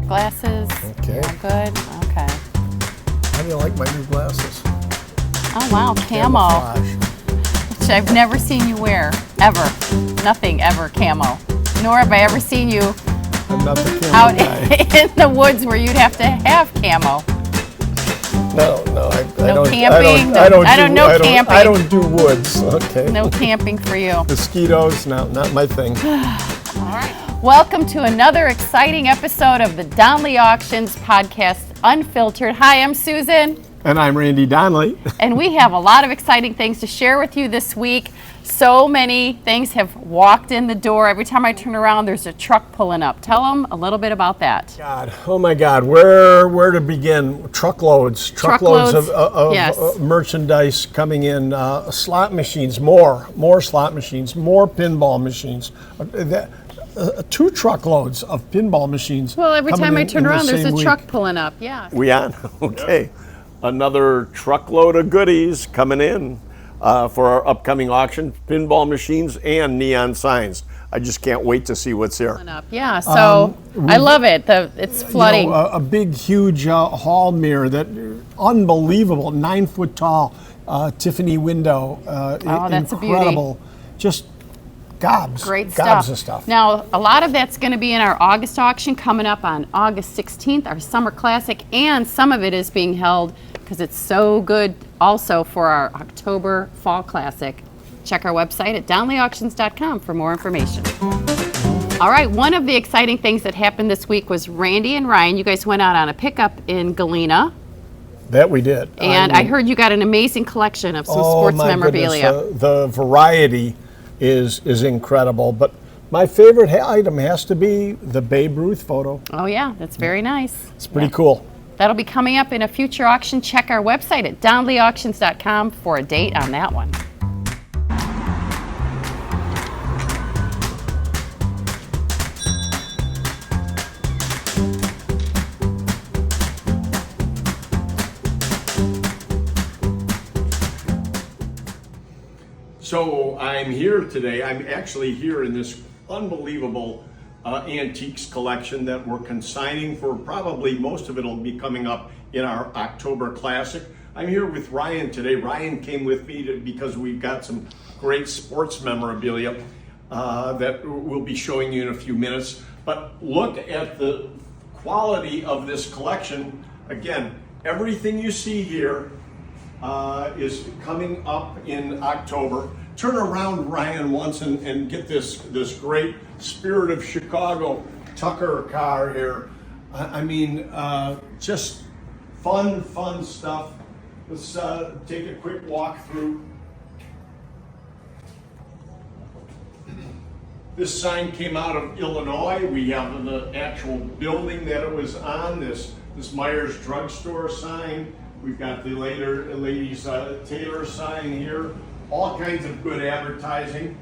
Glasses? Okay. All good? Okay. How do you like my new glasses? Oh, wow. Camo. Camouflage. Which I've never seen you wear. Ever. Nothing ever camo. Nor have I ever seen you I'm not the camo out guy. in the woods where you'd have to have camo. No, I No don't. camping? I don't do woods. Okay. No camping for you. Mosquitoes, no, not my thing. All right. Welcome to another exciting episode of the Donley Auctions podcast, Unfiltered. Hi, I'm Susan. And I'm Randy Donley. And we have a lot of exciting things to share with you this week. So many things have walked in the door. Every time I turn around, there's a truck pulling up. Tell them a little bit about that. God, oh my God, where to begin? Truckloads of yes. Merchandise coming in. Slot machines, more slot machines, more pinball machines. 2 truckloads of pinball machines. Well, every time I turn around, there's a week. truck pulling up. Yeah. We on? Okay. Another truckload of goodies coming in for our upcoming auction, pinball machines and neon signs. I just can't wait to see what's here. Pulling up. Yeah. So I love it. It's flooding. A big, huge hall mirror that unbelievable, 9-foot tall Tiffany window. That's a beauty. incredible. Just gobs. Great Gobs of stuff. Now, a lot of that's going to be in our August auction coming up on August 16th, our Summer Classic, and some of it is being held because it's so good also for our October Fall Classic. Check our website at donleyauctions.com for more information. All right, one of the exciting things that happened this week was Randy and Ryan, you guys went out on a pickup in Galena. That we did. And I heard you got an amazing collection of some sports memorabilia. Goodness, the variety is incredible, but my favorite item has to be the Babe Ruth photo. Oh yeah, that's very nice. It's pretty cool. That'll be coming up in a future auction. Check our website at donleyauctions.com for a date on that one. So I'm here today. I'm actually here in this unbelievable antiques collection that we're consigning for probably most of it will be coming up in our October Classic. I'm here with Ryan today. Ryan came with me because we've got some great sports memorabilia that we'll be showing you in a few minutes. But look at the quality of this collection. Again, everything you see here is coming up in October. Turn around, Ryan, once and get this great Spirit of Chicago Tucker car here. I mean, just fun stuff. Let's take a quick walk through. This sign came out of Illinois. We have the actual building that it was on, this Myers drugstore sign. We've got the ladies Taylor sign here. All kinds of good advertising.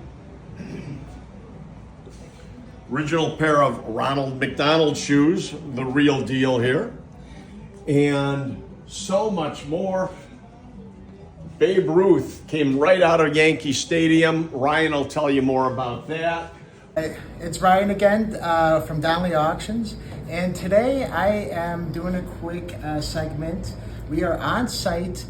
Original pair of Ronald McDonald shoes, the real deal here. And so much more. Babe Ruth came right out of Yankee Stadium. Ryan will tell you more about that. It's Ryan again from Donley Auctions, and today I am doing a quick segment. We are on site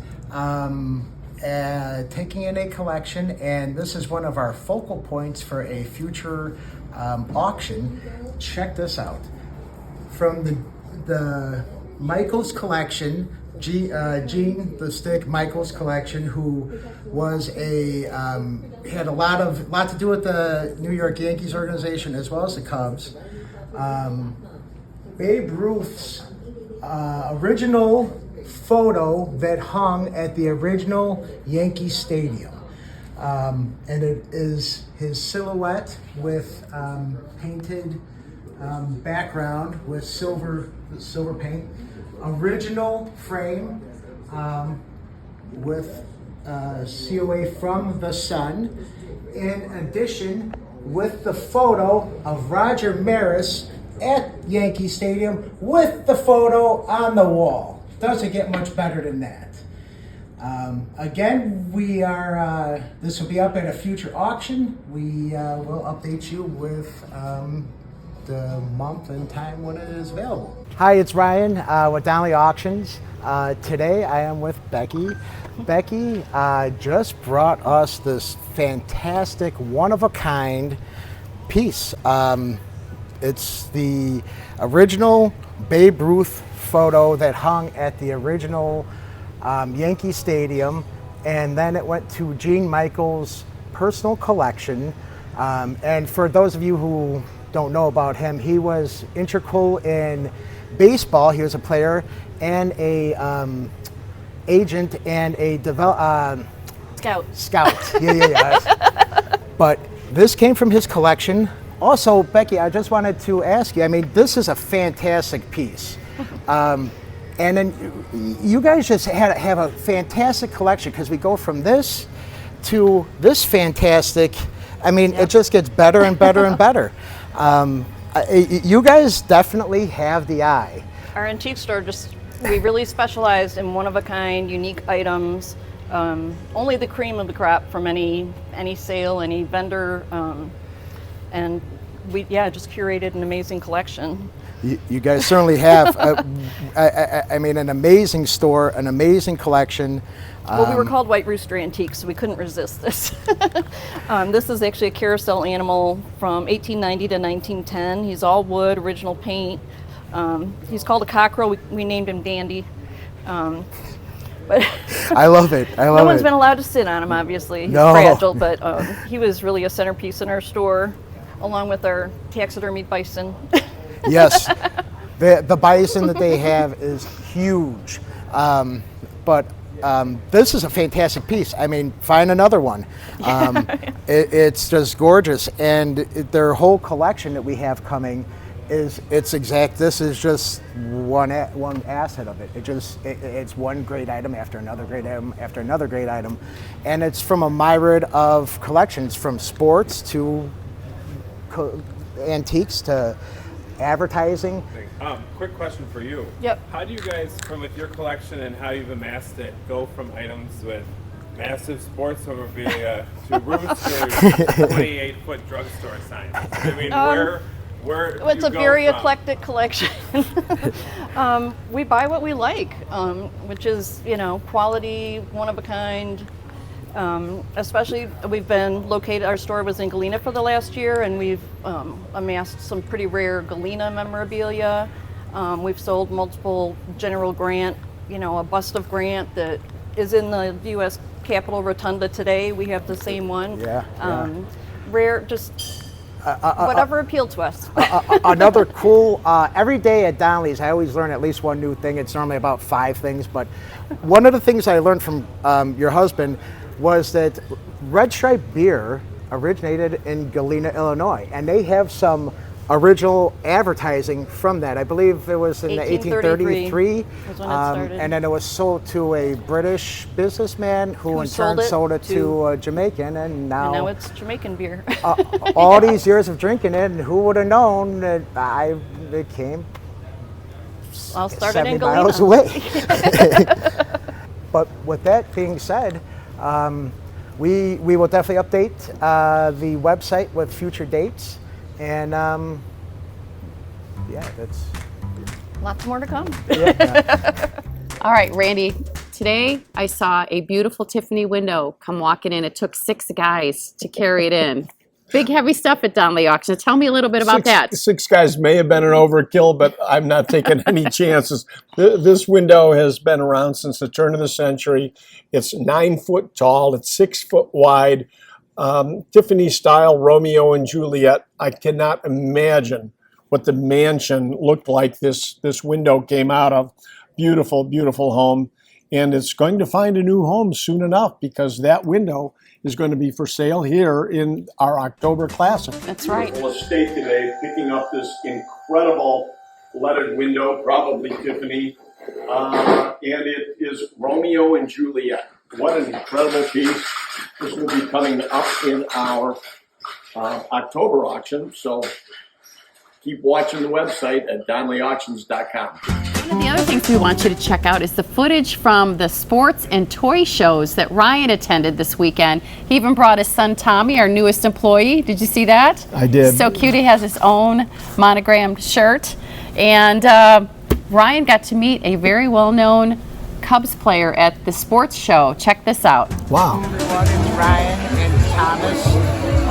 taking in a collection, and this is one of our focal points for a future auction. Check this out. From the Michaels collection, Gene the Stick Michaels collection, who was had a lot to do with the New York Yankees organization as well as the Cubs. Babe Ruth's original photo that hung at the original Yankee Stadium, and it is his silhouette with painted background with silver paint. Original frame with COA from the sun. In addition, with the photo of Roger Maris at Yankee Stadium with the photo on the wall. Doesn't get much better than that. Again, we are. This will be up at a future auction. We will update you with the month and time when it is available. Hi, it's Ryan with Donley Auctions. Today I am with Becky. Becky just brought us this fantastic, one-of-a-kind piece. It's the original Babe Ruth photo that hung at the original Yankee Stadium, and then it went to Gene Michael's personal collection. And for those of you who don't know about him, he was integral in baseball. He was a player and a agent and a scout. Yeah. But this came from his collection. Also, Becky, I just wanted to ask you, I mean, this is a fantastic piece. And then you guys just have a fantastic collection, because we go from this to this fantastic. I mean, It just gets better and better and better. You guys definitely have the eye. Our antique store we really specialize in one-of-a-kind, unique items. Only the cream of the crop from any sale, any vendor. And we just curated an amazing collection. You guys certainly have. I mean, an amazing store, an amazing collection. Well, we were called White Rooster Antiques, so we couldn't resist this. This is actually a carousel animal from 1890 to 1910. He's all wood, original paint. He's called a cockerel. We named him Dandy. But I love it. No one's been allowed to sit on him, obviously. He's fragile, but he was really a centerpiece in our store, along with our taxidermied bison. Yes, the bison that they have is huge. But this is a fantastic piece. I mean, find another one. It's just gorgeous, and their whole collection that we have coming this is just one asset of it. It's one great item after another great item after another great item, and it's from a myriad of collections, from sports to antiques to advertising. Quick question for you. Yep. How do you guys, with your collection and how you've amassed it, go from items with massive sports memorabilia to Rooster's 28-foot drugstore signs? I mean, where do It's you a go very from? eclectic collection. We buy what we like, which is, quality, one of a kind. Especially, we've been located, our store was in Galena for the last year, and we've amassed some pretty rare Galena memorabilia. We've sold multiple General Grant, a bust of Grant that is in the U.S. Capitol Rotunda today. We have the same one. Rare, just whatever appealed to us. Another cool, every day at Donley's, I always learn at least one new thing. It's normally about 5 things, but one of the things I learned from your husband was that Red Stripe beer originated in Galena, Illinois, and they have some original advertising from that. I believe it was in 1833 was when it started. and then it was sold to a British businessman who in turn sold it to a Jamaican, and now it's Jamaican beer. All these years of drinking it, and who would have known that it came I'll start 70 in Galena. miles away. But with that being said, we will definitely update the website with future dates, and that's Lots more to come. All right, Randy, today I saw a beautiful Tiffany window come walking in. It took 6 guys to carry it in. Big, heavy stuff at Donley Auctions. Tell me a little bit about that. 6 guys may have been an overkill, but I'm not taking any chances. This window has been around since the turn of the century. It's 9 foot tall. It's 6 foot wide. Tiffany style Romeo and Juliet. I cannot imagine what the mansion looked like this window came out of. Beautiful, beautiful home. And it's going to find a new home soon enough, because that window is going to be for sale here in our October Classic. That's right. Beautiful estate today, picking up this incredible leaded window, probably Tiffany. And it is Romeo and Juliet. What an incredible piece. This will be coming up in our October auction. So keep watching the website at DonleyAuctions.com. One of the other things we want you to check out is the footage from the sports and toy shows that Ryan attended this weekend. He even brought his son Tommy, our newest employee. Did you see that? I did. So cute. He has his own monogrammed shirt. And Ryan got to meet a very well-known Cubs player at the sports show. Check this out. Wow. Everyone, it's Ryan and Thomas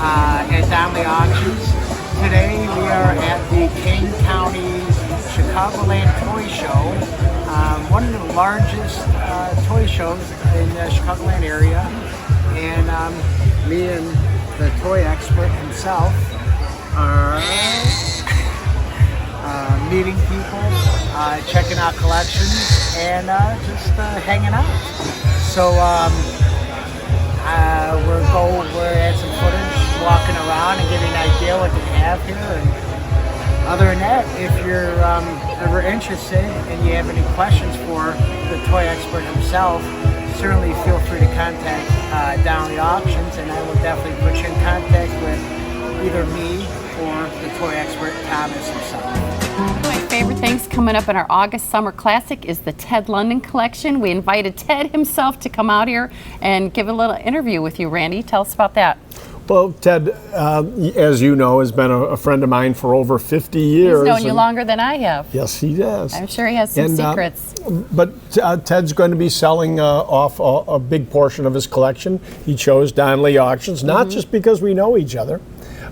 at Donley Auctions. Today we are at the King County Chicagoland Toy Show, one of the largest toy shows in the Chicagoland area. And me and the toy expert himself are meeting people, checking out collections, and just hanging out. So we're at some footage, walking around and getting an idea what they have here. And other than that, if you're ever interested and you have any questions for the toy expert himself, certainly feel free to contact Donley Auctions, and I will definitely put you in contact with either me or the toy expert Thomas himself. My favorite things coming up in our August Summer Classic is the Ted London collection. We invited Ted himself to come out here and give a little interview with you, Randy. Tell us about that. Well, Ted, as you know, has been a friend of mine for over 50 years. He's known you longer than I have. Yes, he does. I'm sure he has some secrets. But Ted's going to be selling off a big portion of his collection. He chose Donley Auctions, not just because we know each other,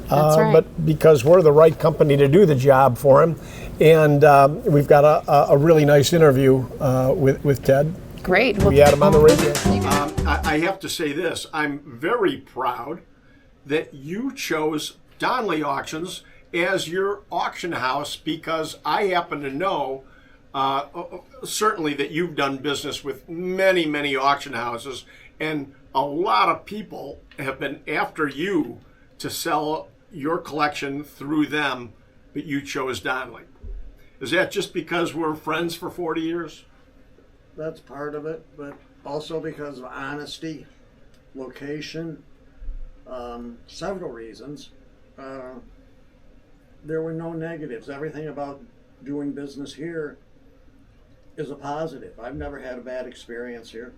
That's right. but because we're the right company to do the job for him. And we've got a really nice interview with Ted. Great. We had him on the radio. I have to say this. I'm very proud that you chose Donley Auctions as your auction house, because I happen to know certainly that you've done business with many, many auction houses, and a lot of people have been after you to sell your collection through them, but you chose Donley. Is that just because we're friends for 40 years? That's part of it, but also because of honesty, location, several reasons. There were no negatives. Everything about doing business here is a positive. I've never had a bad experience here.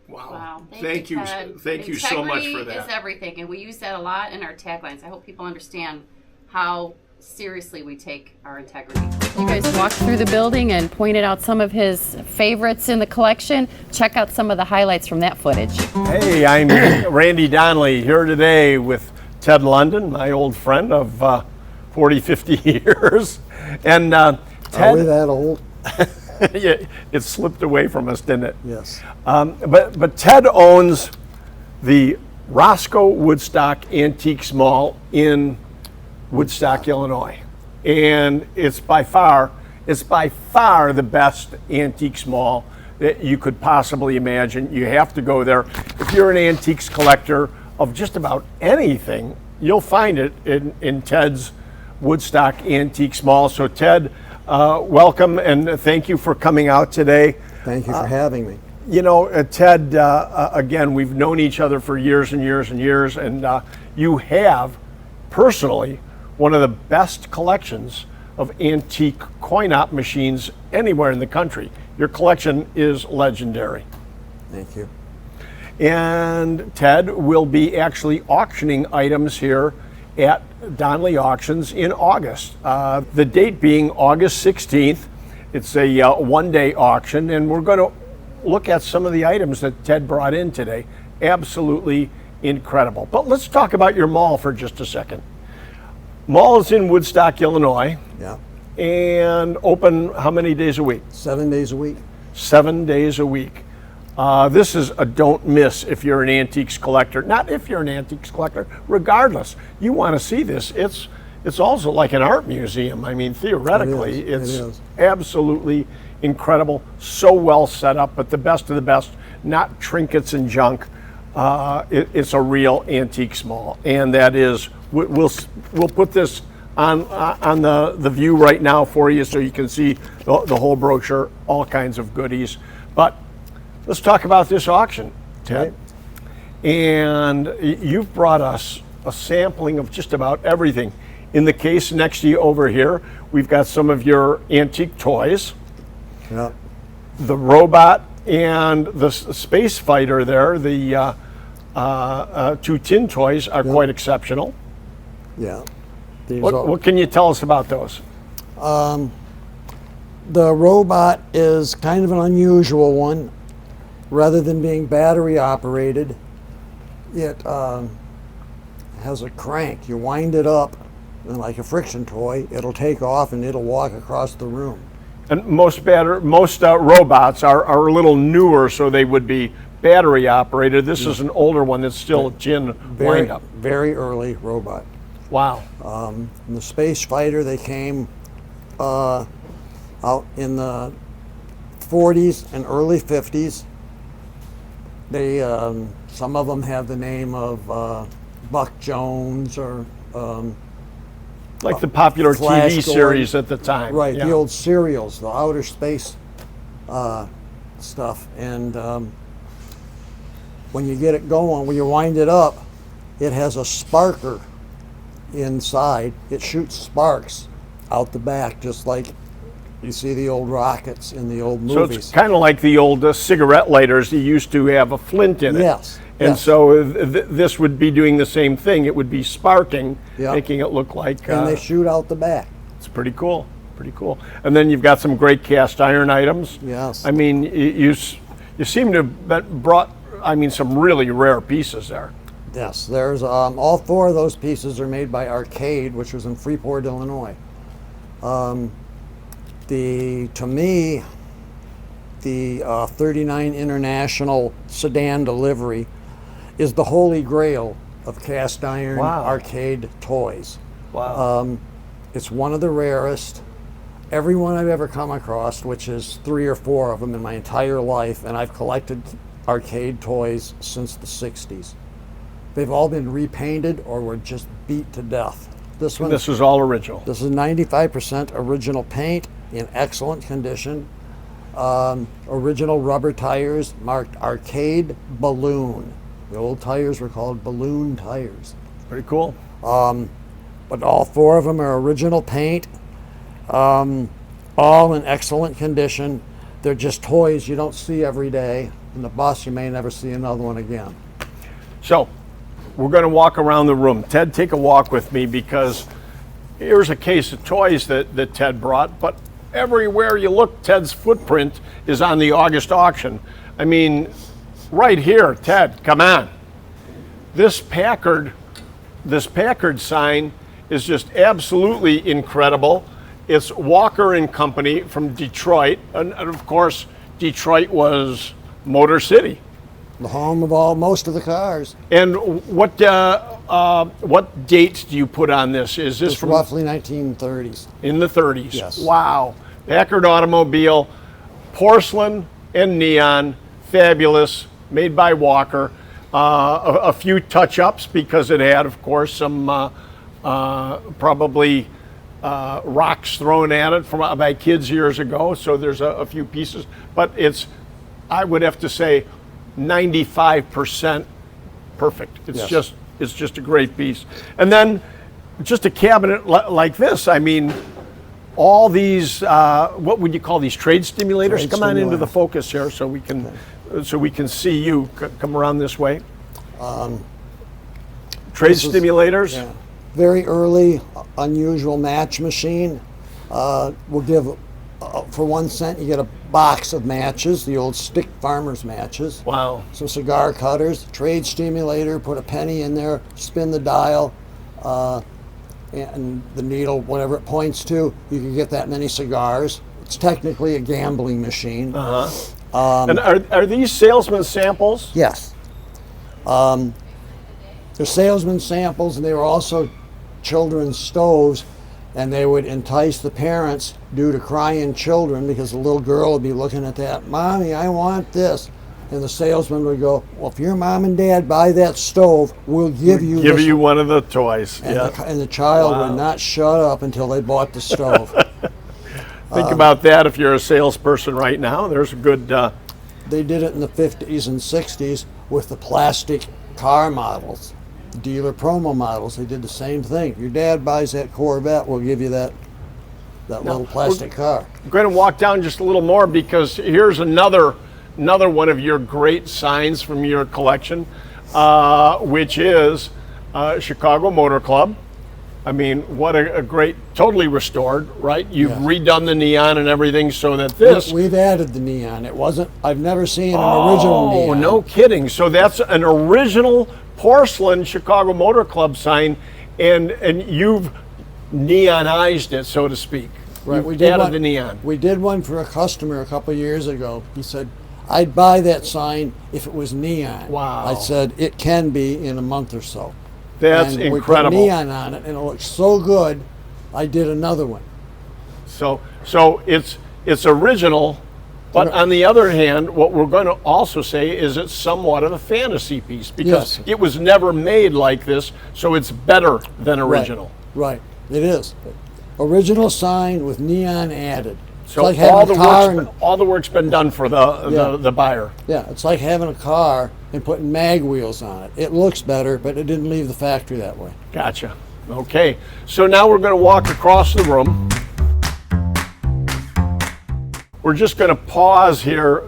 Wow. Thank you, Ted. Ted. Thank you so much for Integrity that. is everything, and we use that a lot in our taglines. I hope people understand how seriously we take our integrity. You guys walked through the building and pointed out some of his favorites in the collection. Check out some of the highlights from that footage. Hey, I'm Randy Donley here today with Ted London, my old friend of 40, 50 years. And Ted, Are we that old? yeah, it slipped away from us, didn't it? Yes. But Ted owns the Roscoe Woodstock Antiques Mall in Woodstock, Illinois. And it's by far the best antiques mall that you could possibly imagine. You have to go there. If you're an antiques collector of just about anything, you'll find it in Ted's Woodstock Antiques Mall. So Ted, welcome, and thank you for coming out today. Thank you for having me. You know, Ted, again, we've known each other for years and years and years, and you have personally one of the best collections of antique coin-op machines anywhere in the country. Your collection is legendary. Thank you. And Ted will be actually auctioning items here at Donley Auctions in August. The date being August 16th. It's a one-day auction, and we're going to look at some of the items that Ted brought in today. Absolutely incredible. But let's talk about your mall for just a second. Mall is in Woodstock, Illinois, Yeah. and open how many days a week? 7 days a week. 7 days a week. This is a don't miss if you're an antiques collector. Not if you're an antiques collector, regardless. You want to see this. It's also like an art museum. I mean, theoretically, It it's is. absolutely incredible. So well set up, but the best of the best, not trinkets and junk. It's a real antiques mall, and that is, we'll put this on the view right now for you so you can see the whole brochure, all kinds of goodies. But let's talk about this auction, Ted. And you've brought us a sampling of just about everything. In the case next to you over here, we've got some of your antique toys. Yeah. the robot and the space fighter there, the two tin toys are quite exceptional. Yeah. These What can you tell us about those? The robot is kind of an unusual one. Rather than being battery operated, it has a crank. You wind it up, and like a friction toy, it'll take off and it'll walk across the room. And most robots are a little newer, so they would be battery operated. This is an older one that's still a tin wind up. Very early robot. Wow. From the space fighter, they came out in the 40s and early 50s. They some of them have the name of Buck Jones or Like the popular Flash TV Gordon. series at the time. Right, Yeah. the old serials, the outer space stuff. And when you get it going, when you wind it up, it has a sparker inside. It shoots sparks out the back, just like you see the old rockets in the old So movies. it's kind of like the old cigarette lighters. You used to have a flint in it. Yes, And yes. so this would be doing the same thing. It would be sparking, Yeah. making it look like. And they shoot out the back. It's pretty cool. Pretty cool. And then you've got some great cast iron items. Yes. I mean, you seem to have brought, some really rare pieces there. Yes, there's all four of those pieces are made by Arcade, which was in Freeport, Illinois. To me, the 39 International Sedan Delivery is the holy grail of cast iron Wow. arcade toys. Wow. It's one of the rarest. Everyone I've ever come across, which is 3 or 4 of them in my entire life, and I've collected arcade toys since the 60s. They've all been repainted or were just beat to death. This one, This is all original. this is 95% original paint in excellent condition. Original rubber tires marked Arcade Balloon. The old tires were called balloon tires. Pretty cool. But all 4 of them are original paint, all in excellent condition. They're just toys you don't see every day. In the bus, you may never see another one again. So, we're going to walk around the room. Ted, take a walk with me because here's a case of toys that Ted brought, but everywhere you look, Ted's footprint is on the August auction. I mean, right here, Ted, come on. This Packard sign is just absolutely incredible. It's Walker and Company from Detroit, and of course, Detroit was Motor City. The home of most of the cars. And what dates do you put on this? Is this It's from roughly 1930s. in the 30s? Yes. Wow. Packard automobile, porcelain and neon, fabulous, made by Walker. A few touch-ups because it had, of course, some probably rocks thrown at it by kids years ago. So there's a few pieces, but I would have to say, 95% perfect. It's Yes. just a great piece. And then just a cabinet like this. I mean, all these what would you call these trade stimulators? Trade Come on into the stimulators. focus here so we can see you. Come around this way. Trade this is- stimulators. Yeah. Very early, unusual match machine. We'll give, for 1 cent, you get a box of matches, the old stick farmer's matches. Wow. Some cigar cutters, trade stimulator, put a penny in there, spin the dial, and the needle, whatever it points to, you can get that many cigars. It's technically a gambling machine. And are these salesman samples? Yes. They're salesman samples, and they were also children's stoves, and they would entice the parents due to crying children because the little girl would be looking at that, "Mommy, I want this." And the salesman would go, "Well, if your mom and dad buy that stove, we'll give you Give this." you one of the toys. And, Yeah. and the child Wow. would not shut up until they bought the stove. Think about that if you're a salesperson right now. There's a good. They did it in the 50s and 60s with the plastic car models, dealer promo models. They did the same thing. Your dad buys that Corvette, we'll give you that that little plastic car. I'm going to walk down just a little more because here's another one of your great signs from your collection, which is Chicago Motor Club. I mean, what a great, totally restored, right? You've redone the neon and everything so that this... We've added the neon. It wasn't, I've never seen an original neon. Oh, no kidding. So that's an original porcelain Chicago Motor Club sign, and you've neonized it, so to speak. Right, we added the neon. We did one for a customer a couple of years ago. He said, I'd buy that sign if it was neon. Wow. I said, it can be in a month or so. That's and incredible. We put neon on it, and it looks so good, I did another one. So it's original, but on the other hand, what we're going to also say is it's somewhat of a fantasy piece because it was never made like this, so it's better than original. Right, it is. Original sign with neon added. So like all the work's been done for the buyer. Yeah, it's like having a car and putting mag wheels on it. It looks better, but it didn't leave the factory that way. Gotcha. Okay, so now we're going to walk across the room. We're just going to pause here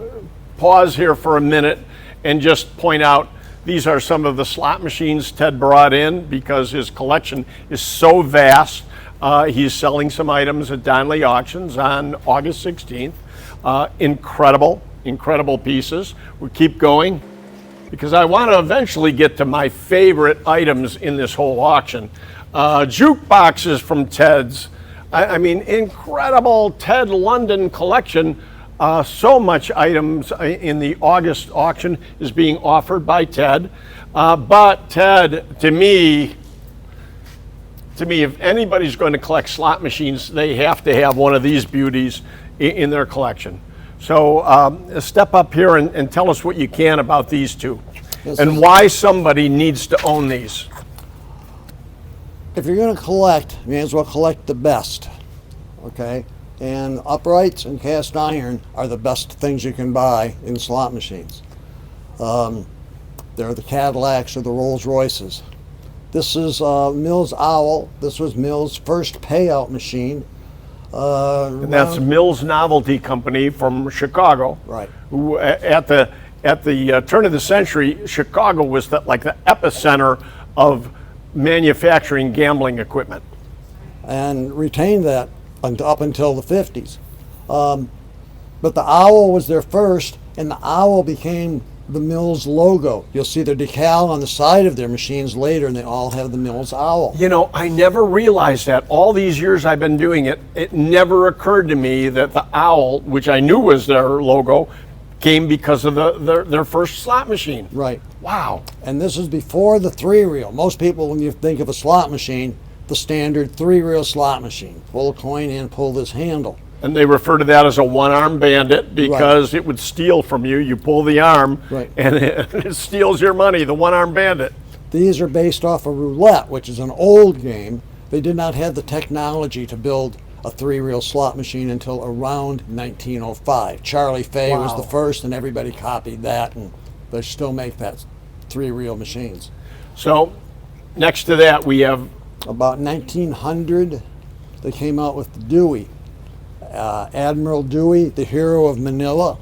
for a minute and just point out these are some of the slot machines Ted brought in because his collection is so vast. He's selling some items at Donley Auctions on August 16th. Incredible pieces. We keep going because I want to eventually get to my favorite items in this whole auction. Jukeboxes from Ted's. I mean, incredible Ted London collection. So much items in the August auction is being offered by Ted. But Ted, to me, if anybody's going to collect slot machines, they have to have one of these beauties in their collection. So step up here and tell us what you can about these two and why somebody needs to own these. If you're going to collect, you may as well collect the best, okay? And uprights and cast iron are the best things you can buy in slot machines. They're the Cadillacs or the Rolls Royces. This is Mills Owl. This was Mills' first payout machine. And that's Mills Novelty Company from Chicago. Right. Who at the turn of the century, Chicago was like the epicenter of manufacturing gambling equipment. And retained that up until the 50s. But the Owl was their first, and the Owl became the Mills logo. You'll see the decal on the side of their machines later, and they all have the Mills Owl. You know, I never realized that. All these years I've been doing it, it never occurred to me that the Owl, which I knew was their logo, came because of their first slot machine. Right. Wow. And this is before the three-reel. Most people, when you think of a slot machine, the standard three-reel slot machine. Pull a coin in, pull this handle. And they refer to that as a one-arm bandit because it would steal from you. You pull the arm, and it steals your money, the one-arm bandit. These are based off of roulette, which is an old game. They did not have the technology to build a three-reel slot machine until around 1905. Charlie Fay was the first, and everybody copied that, and they still make that three-reel machines. So, next to that, we have... About 1900, they came out with the Dewey. Admiral Dewey, the hero of Manila,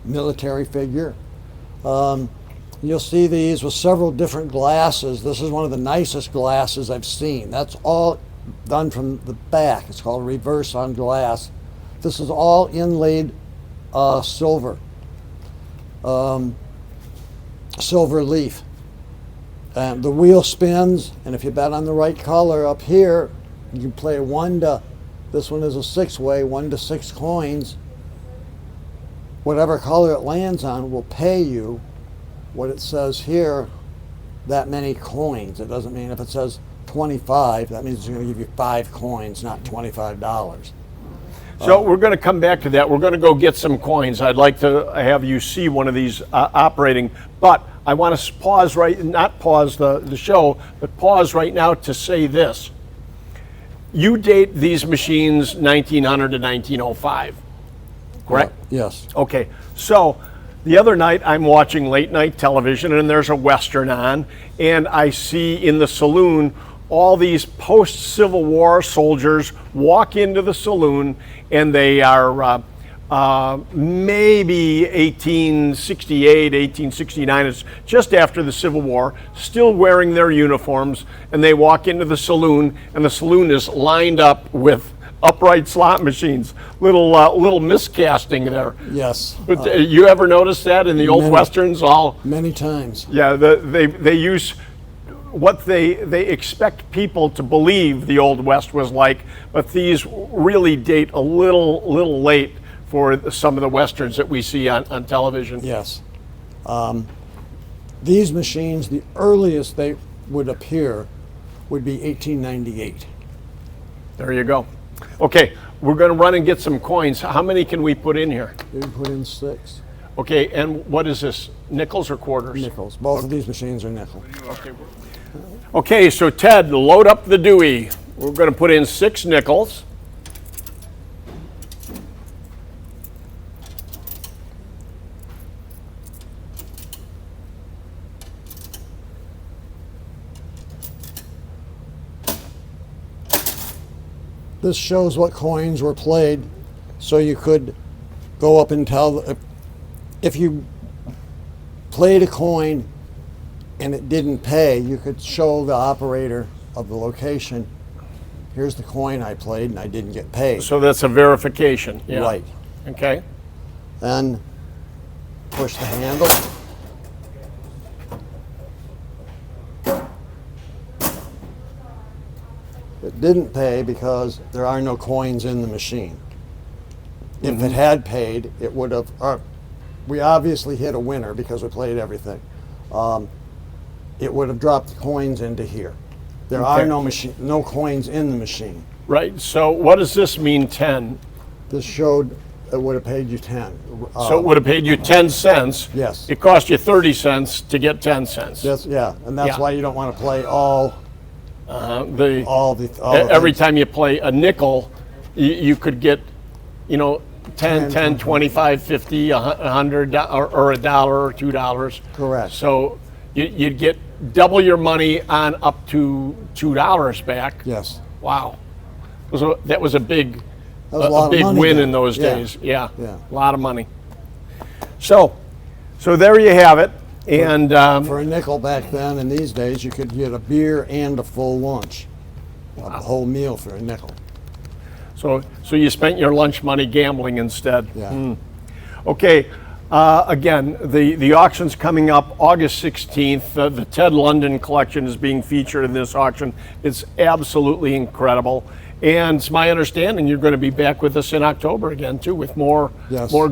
military figure. You'll see these with several different glasses. This is one of the nicest glasses I've seen. That's all done from the back. It's called reverse on glass. This is all inlaid silver, silver leaf. And the wheel spins, and if you bet on the right color up here, you can play this one is a 6-way, 1 to 6 coins. Whatever color it lands on will pay you what it says here, that many coins. It doesn't mean if it says 25, that means it's going to give you 5 coins, not $25. So we're going to come back to that. We're going to go get some coins. I'd like to have you see one of these operating, but I want to pause not pause the show, but pause right now to say this. You date these machines 1900 to 1905, correct? Yes. Okay, so the other night I'm watching late night television and there's a Western on, and I see in the saloon all these post-Civil War soldiers walk into the saloon, and they are maybe 1868, 1869, it's just after the Civil War, still wearing their uniforms, and they walk into the saloon, and the saloon is lined up with upright slot machines. Little miscasting there. Yes. But you ever notice that in the old westerns? Many times. Yeah, they use what they expect people to believe the Old West was like, but these really date a little late for some of the westerns that we see on television. Yes. These machines, the earliest they would appear would be 1898. There you go. Okay, we're going to run and get some coins. How many can we put in here? You can put in 6 Okay, and what is this? Nickels or quarters? nickels. Both of these machines are nickel. Okay, so Ted, load up the Dewey. We're going to put in 6 nickels. This shows what coins were played, so you could go up and tell if you played a coin and it didn't pay, you could show the operator of the location, here's the coin I played and I didn't get paid. So that's a verification. Yeah. Right. Okay. Then push the handle. It didn't pay because there are no coins in the machine. If it had paid, it would have. We obviously hit a winner because we played everything. It would have dropped the coins into here. There are no coins in the machine. Right. So what does this mean? 10. This showed it would have paid you 10. So it would have paid you 10 cents. Yes. It cost you 30 cents to get 10 cents. Yeah, and that's Yeah. why you don't want to play all Every things. time you play a nickel, you could get, 10, 25, 50, $100, or $1 or $2. Correct. So you'd get double your money on up to $2 back. Yes. Wow. So that was a big, That was a lot of big money win then. in those Yeah. days. Yeah. Yeah. A lot of money. So there you have it. And For a nickel back then, and these days, you could get a beer and a full lunch, a whole meal for a nickel. so you spent your lunch money gambling instead. Yeah. Okay. Again, the auction's coming up August 16th. The Ted London collection is being featured in this auction. It's absolutely incredible. And it's my understanding you're going to be back with us in October again, too, with more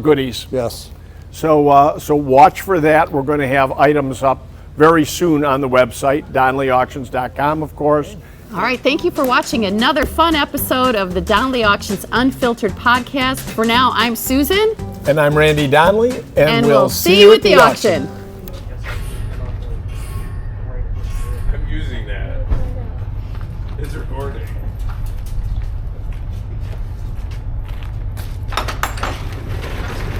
goodies. Yes. So watch for that. We're going to have items up very soon on the website, DonleyAuctions.com, of course. All right, thank you for watching another fun episode of the Donley Auctions Unfiltered Podcast. For now, I'm Susan. And I'm Randy Donley. And we'll see you at the auction. I'm using that. It's recording.